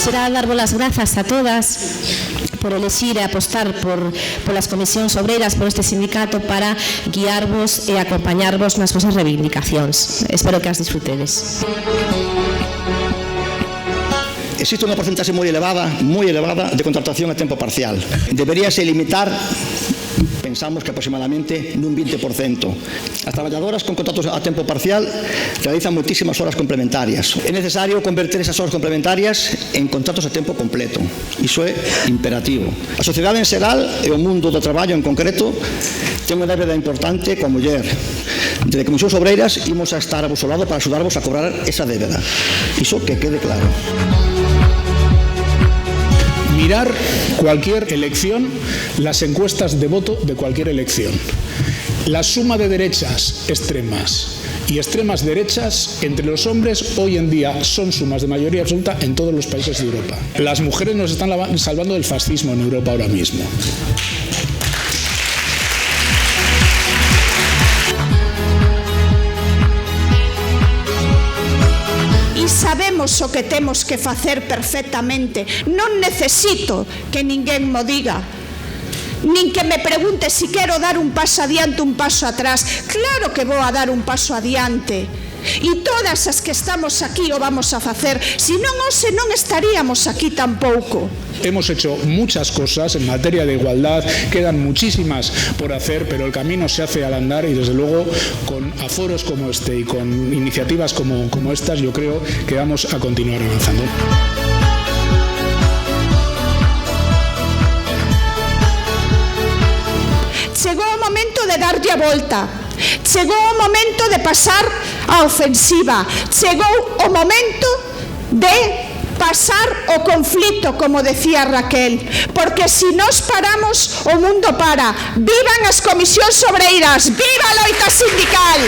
Quixera darvos as grazas a todas por elexir e apostar polas comisións obreiras, por este sindicato, para guiarvos e acompañarvos nas vosas reivindicacións. Espero que as disfrutedes. Existe unha porcentaxe moi elevada de contratación a tempo parcial. Deberíase limitar, pensamos que aproximadamente nun 20%. As traballadoras con contratos a tempo parcial realizan moitísimas horas complementarias. É necesario converter esas horas complementarias en contratos a tempo completo. Iso é imperativo. A sociedade en xeral e o mundo do traballo en concreto ten unha débeda importante coa muller. Desde Comisións Obreiras imos a estar a vosso lado para axudarvos a cobrar esa débeda. Iso que quede claro. Mirar cualquier elección, las encuestas de voto de cualquier elección. La suma de derechas extremas y extremas derechas entre los hombres hoy en día son sumas de mayoría absoluta en todos los países de Europa. Las mujeres nos están salvando del fascismo en Europa ahora mismo. Sabemos o que temos que facer perfectamente. Non necesito que ninguén mo diga, nin que me pregunte si quero dar un paso adiante, un paso atrás. Claro que vou a dar un paso adiante. E todas as que estamos aquí o vamos a facer. Se non, hoxe non estaríamos aquí tampouco. Hemos hecho muchas cosas en materia de igualdad, quedan muchísimas por hacer, pero el camino se hace al andar y desde luego con aforos como este y con iniciativas como estas yo creo que vamos a continuar avanzando. Chegou o momento de darlle a volta. Chegou o momento de pasar a ofensiva. Chegou o momento de pasar o conflito, como decía Raquel, porque si nos paramos, o mundo para. Vivan as comisións obreiras, viva a loita sindical.